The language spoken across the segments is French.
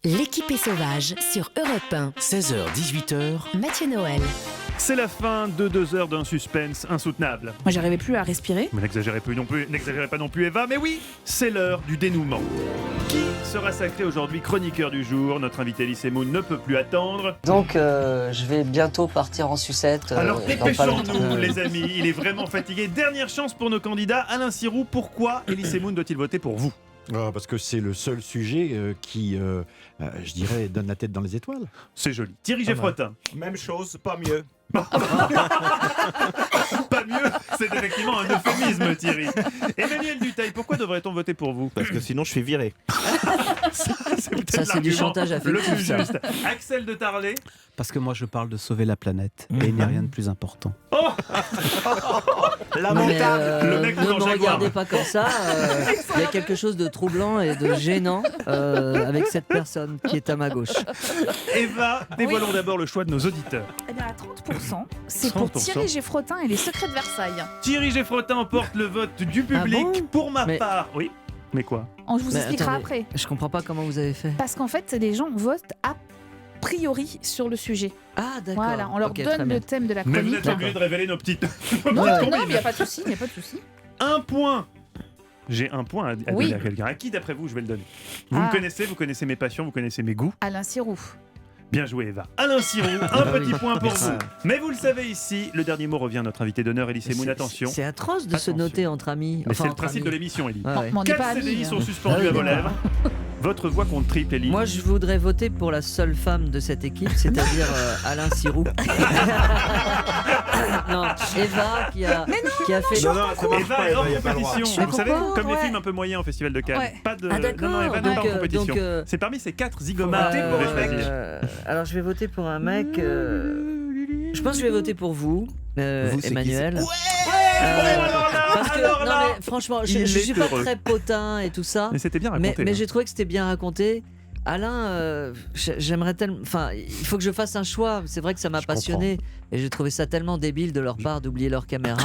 L'équipe est sauvage sur Europe 1. 16h-18h. Mathieu Noël. C'est la fin de 2 heures d'un suspense insoutenable. Moi, j'arrivais plus à respirer. Mais n'exagérez pas non plus Eva, mais oui, c'est l'heure du dénouement. Qui sera sacré aujourd'hui chroniqueur du jour? Notre invité Elise Moon ne peut plus attendre. Donc je vais bientôt partir en sucette. Alors dans pas dépêchons-nous longtemps. les amis, il est vraiment fatigué. Dernière chance pour nos candidats. Alain Sirou, pourquoi Elise Moon doit-il voter pour vous? Parce que c'est le seul sujet qui, je dirais, donne la tête dans les étoiles. C'est joli. Thierry Geffrotin. Même chose, pas mieux. Pas mieux, c'est effectivement un euphémisme Thierry. Emmanuel Dutheil, pourquoi devrait-on voter pour vous? Parce que sinon je suis viré. C'est peut-être Ça, c'est du l'argument chantage le affectif, plus ça. juste. Axel de Tarlet. Parce que moi je parle de sauver la planète et il n'y a rien de plus important. Non, mais, Le mec ne dans me Jaguar. regardez pas comme ça. Il y a quelque chose de troublant et de gênant avec cette personne qui est à ma gauche. Eva, dévoilons d'abord le choix de nos auditeurs. Eh bien, à 30%, c'est pour 30%. Thierry Geffrotin et les secrets de Versailles. Thierry Geffrotin emporte le vote du public. Ah bon Pour ma Mais- part. Oui, mais quoi? Je vous Mais expliquera attendez, après. Je comprends pas comment vous avez fait. Parce qu'en fait, les gens votent a priori sur le sujet. Ah d'accord. Voilà, on leur Ok, très donne bien. le thème de la Mais vous chronique. êtes obligé de révéler nos petites. Non, Ouais. non, mais il n'y a pas de souci, il n'y a pas de souci. Un point. J'ai un point à Oui. donner à quelqu'un. À qui, d'après vous, je vais le donner? Vous Ah. me connaissez, vous connaissez mes passions, vous connaissez mes goûts. Alain Sirou. Bien joué, Eva. Alain Sirou, un bah petit oui. point pour Merci. vous. Mais vous le savez ici, le dernier mot revient à notre invité d'honneur, Elise Moon. Attention. C'est atroce de se Attention. noter entre amis. Mais c'est le entre principe amis. de l'émission, Elise. Ouais, ouais. Mais on n'est pas 4 CDI amis. sont hein. suspendus Ah oui, à vos d'accord. lèvres. Votre voix compte triple, Elise. Moi, je voudrais voter pour la seule femme de cette équipe, c'est-à-dire Alain Sirou. Non, Eva qui a fait. Non, ça marche Eva pas, est hors Eva, y a pas le droit. compétition. Vous savez, comprends, comme les ouais. films un peu moyens au Festival de Cannes. Ouais. Pas de. Ah, d'accord. Non, Eva n'est pas en Donc, compétition. donc, C'est parmi ces 4 zigomates que vous devez choisir. Alors, je vais voter pour un mec. Je pense que je vais voter pour vous, Vous, c'est qui, Emmanuel. alors là, Parce que, alors non, là, mais franchement, il je suis est pas heureux. très potin et tout ça. Mais c'était bien Mais, raconté. mais là. j'ai trouvé que c'était bien raconté. Alain, j'aimerais tellement. Enfin, il faut que je fasse un choix. C'est vrai que ça m'a passionné et j'ai trouvé ça tellement débile de leur part d'oublier leur caméra.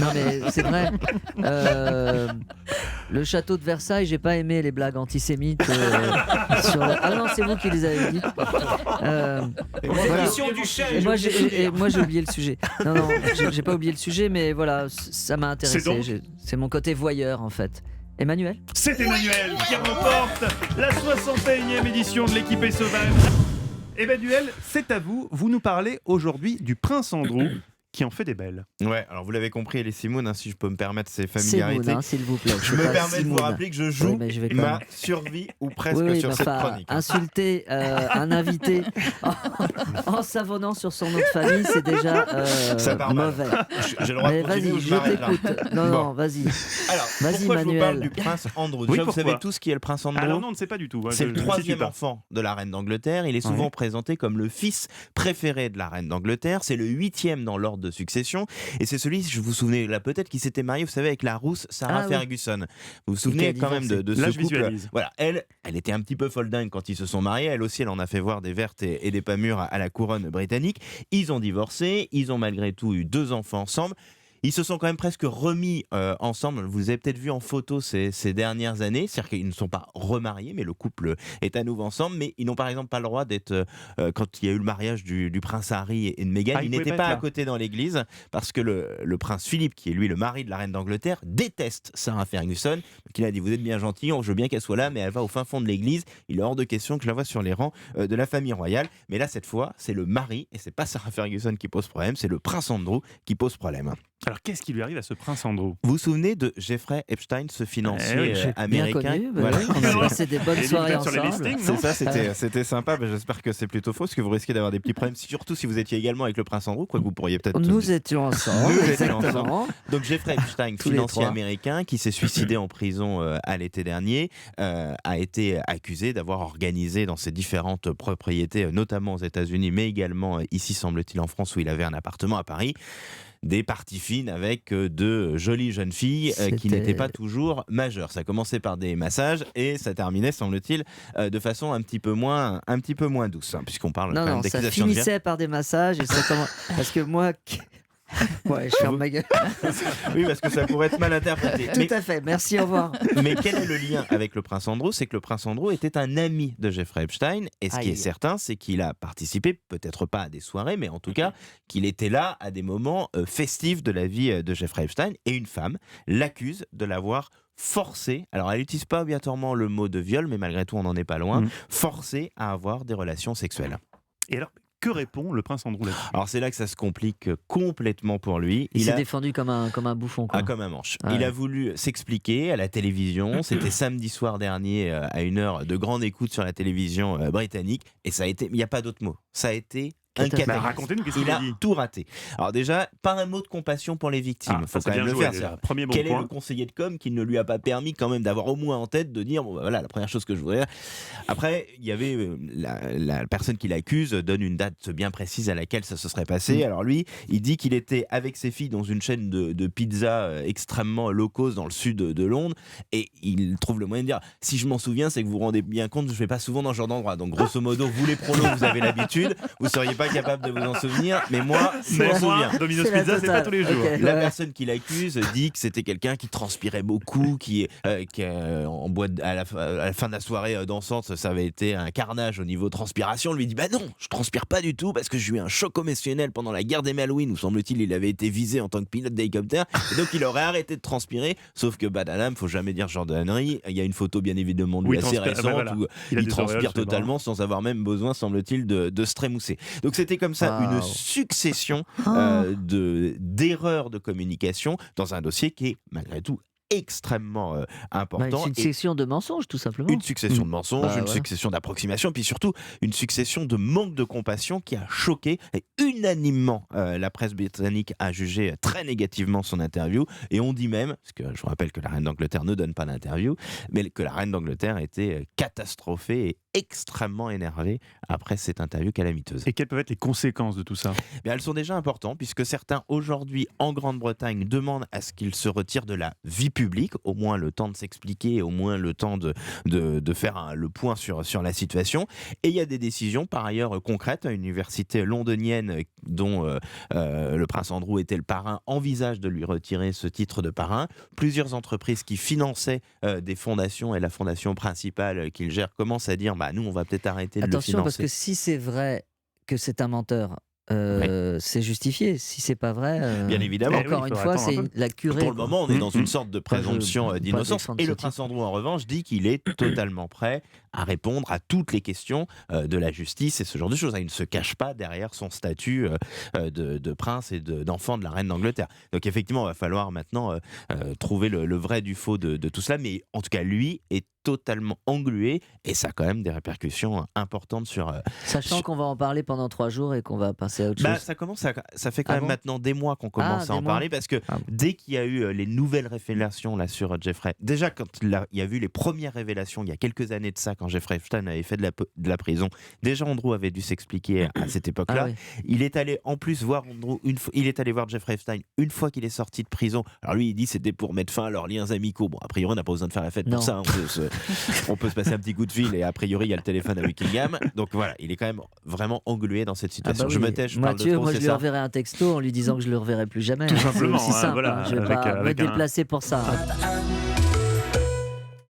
Non, mais c'est vrai. Le château de Versailles, j'ai pas aimé les blagues antisémites. Ah non, c'est vous qui les avez dit. Voilà. Et moi, j'ai oublié le sujet. Non, j'ai pas oublié le sujet, mais voilà, ça m'a C'est donc intéressé. C'est mon côté voyeur en fait. Emmanuel? C'est Emmanuel qui remporte la 61e édition de l'équipe est sauvage. Emmanuel, c'est à vous. Vous nous parlez aujourd'hui du prince Andrew qui en fait des belles. Ouais, alors vous l'avez compris, les Simone, si je peux me permettre ces C'est familiarités. Moon, s'il vous plaît. Je me permets de vous rappeler que je joue Oui, mais je vais quand ma même. survie ou presque Oui, sur mais cette enfin, chronique. insulter un invité en savonnant sur son nom de famille, c'est déjà Ça part mal. mauvais. J'ai le droit Mais de continuer ou vas-y, je je m'arrête là. t'écoute. Non, Bon. non, vas-y. Alors, Vas-y, pourquoi je vous Manuel. parle du prince Andrew? Déjà, vous pourquoi savez tous qui est le prince Andrew? Alors non, on ne sait pas du tout. C'est le Je ne situe troisième pas. enfant de la reine d'Angleterre. Il est souvent Ouais. présenté comme le fils préféré de la reine d'Angleterre. C'est le 8e dans l'ordre de succession. Et c'est celui, je vous souvenez là peut-être, qui s'était marié, vous savez, avec la rousse Sarah Ah oui. Ferguson. Vous vous qui souvenez a quand même de Là, ce je couple. visualise. Voilà, elle était un petit peu folle dingue quand ils se sont mariés. Elle aussi, elle en a fait voir des vertes et des pas mûres à la couronne britannique. Ils ont divorcé. Ils ont malgré tout eu 2 enfants ensemble. Ils se sont quand même presque remis ensemble. Vous les avez peut-être vu en photo ces dernières années. C'est-à-dire qu'ils ne sont pas remariés, mais le couple est à nouveau ensemble. Mais ils n'ont par exemple pas le droit d'être... quand il y a eu le mariage du prince Harry et de Meghan, Ah, ils ils pouvaient n'étaient pas pas être à là. côté dans l'église parce que le prince Philippe, qui est lui le mari de la reine d'Angleterre, déteste Sarah Ferguson. Donc il a dit, vous êtes bien gentil, je veux bien qu'elle soit là, mais elle va au fin fond de l'église. Il est hors de question que je la vois sur les rangs de la famille royale. Mais là, cette fois, c'est le mari, et c'est pas Sarah Ferguson qui pose problème, c'est le prince Andrew qui pose problème. Alors qu'est-ce qui lui arrive à ce prince Andrew? Vous vous souvenez de Jeffrey Epstein, ce financier Eh oui, J'ai bien américain? connu. Voilà. Oui, on a passé des bonnes Et soirées vous êtes sur les ensemble. listings, C'est non ça, c'était sympa, mais j'espère que c'est plutôt faux, parce que vous risquez d'avoir des petits problèmes, surtout si vous étiez également avec le prince Andrew, quoi que vous pourriez peut-être... Nous étions ensemble, Nous étions exactement. Donc Jeffrey Epstein, Tous les financier trois. américain, qui s'est suicidé en prison à l'été dernier, a été accusé d'avoir organisé dans ses différentes propriétés, notamment aux États-Unis, mais également ici, semble-t-il, en France, où il avait un appartement à Paris, des parties fines avec de jolies jeunes filles qui C'était- n'étaient pas toujours majeures. Ça commençait par des massages et ça terminait, semble-t-il, de façon un petit peu moins douce, hein, puisqu'on parle quand Non, même non, ça d'accusation de viol. finissait par des massages et ça parce que moi, Ouais, je ferme ma gueule. Oui, parce que ça pourrait être mal interprété. Tout à fait, merci, au revoir. Mais quel est le lien avec le prince Andrew? C'est que le prince Andrew était un ami de Jeffrey Epstein. Et ce qui est certain, c'est qu'il a participé, peut-être pas à des soirées, mais en tout cas, qu'il était là à des moments festifs de la vie de Jeffrey Epstein. Et une femme l'accuse de l'avoir forcé, alors elle n'utilise pas obligatoirement le mot de viol, mais malgré tout on n'en est pas loin, forcé à avoir des relations sexuelles. Et alors, que répond le prince Andrew là-dessus? Alors c'est là que ça se complique complètement pour lui. Il s'est défendu comme un bouffon. Quoi. Ah, comme un manche. Ouais. Il a voulu s'expliquer à la télévision. C'était samedi soir dernier à une heure de grande écoute sur la télévision britannique. Et ça a été, il n'y a pas d'autre mot. Ça a été un catastrophe. Racontez-nous qu'est-ce qu'il Il a a dit. tout raté. Alors déjà, pas un mot de compassion pour les victimes. Il faut ça, quand même bien le joué, faire. déjà. Ça. Premier bon Quel est point. le conseiller de com qui ne lui a pas permis quand même d'avoir au moins en tête de dire bon, bah, voilà la première chose que je voudrais. Après, il y avait la personne qui l'accuse donne une date bien précise à laquelle ça se serait passé. Alors lui, il dit qu'il était avec ses filles dans une chaîne de pizza extrêmement low cost dans le sud de Londres et il trouve le moyen de dire si je m'en souviens, c'est que vous vous rendez bien compte, je vais pas souvent dans ce genre d'endroit. Donc grosso modo, vous les prolos, vous avez l'habitude, vous seriez pas capable de vous en souvenir, mais moi, je m'en souviens. Domino's C'est la Pizza, c'est pas totale. tous les jours. Ok. La personne qui l'accuse dit que c'était quelqu'un qui transpirait beaucoup, qui en boîte à la fin de la soirée dansante, ça avait été un carnage au niveau transpiration. Lui dit bah non, je transpire pas du tout parce que j'ai eu un choc émotionnel pendant la guerre des Halloween où semble-t-il il avait été visé en tant que pilote d'hélicoptère et donc il aurait arrêté de transpirer. Sauf que badadam, faut jamais dire ce genre d'ânerie. Il y a une photo bien évidemment de lui Oui, assez transpire- récente voilà. où Il a il des transpire auréoles, c'est totalement sans avoir même besoin, semble-t-il, de se trémousser. Donc c'était comme ça Wow. une succession d'erreurs de communication dans un dossier qui est malgré tout extrêmement important. C'est une Et section de mensonges, tout simplement. une succession de mensonges, Bah, une voilà. succession d'approximations, puis surtout une succession de manque de compassion qui a choqué et unanimement la presse britannique a jugé très négativement son interview et on dit même, parce que je vous rappelle que la reine d'Angleterre ne donne pas d'interview, mais que la reine d'Angleterre était catastrophée et extrêmement énervée après cette interview calamiteuse. Et quelles peuvent être les conséquences de tout ça? Bien, elles sont déjà importantes puisque certains aujourd'hui en Grande-Bretagne demandent à ce qu'il se retire de la vie publique, au moins le temps de s'expliquer, au moins le temps de faire le point sur la situation. Et il y a des décisions par ailleurs concrètes. Une université londonienne dont le prince Andrew était le parrain envisage de lui retirer ce titre de parrain. Plusieurs entreprises qui finançaient des fondations et la fondation principale qu'il gère commencent à dire bah, nous on va peut-être arrêter de Attention, le parce financer. que si c'est vrai que c'est un menteur, c'est justifié. Si c'est pas vrai, Bien évidemment. encore oui, une il fois, faudra c'est attendre un la curée. Pour le moment, on est dans une sorte de présomption pas d'innocence. défendre Et ce le prince Andrew, en revanche, dit qu'il est totalement prêt à répondre à toutes les questions de la justice et ce genre de choses. Il ne se cache pas derrière son statut de prince et d'enfant de la reine d'Angleterre. Donc effectivement, il va falloir maintenant trouver le vrai du faux de tout cela. Mais en tout cas, lui est totalement englué et ça a quand même des répercussions importantes sur... Sachant qu'on va en parler pendant 3 jours et qu'on va passer à autre chose. Ça fait quand même bon maintenant des mois qu'on commence à en des mois. parler parce que Ah bon. dès qu'il y a eu les nouvelles révélations là sur Jeffrey, déjà quand il y a vu les premières révélations il y a quelques années de ça, quand Jeffrey Epstein avait fait de la prison, déjà Andrew avait dû s'expliquer à cette époque-là. Ah oui. Il est allé en plus voir il est allé voir Jeffrey Epstein une fois qu'il est sorti de prison. Alors lui il dit c'était pour mettre fin à leurs liens amicaux. Bon a priori on n'a pas besoin de faire la fête Non. pour ça. On peut se passer un petit coup de fil et a priori il y a le téléphone à Buckingham. Donc voilà, il est quand même vraiment englué dans cette situation. Ah bah Je oui. me tais, je parle de Mathieu, trop, moi c'est je lui ça. enverrai un texto en lui disant que je le reverrai plus jamais. Tout simplement, C'est aussi simple. voilà, Je vais avec pas me un- déplacer pour ça.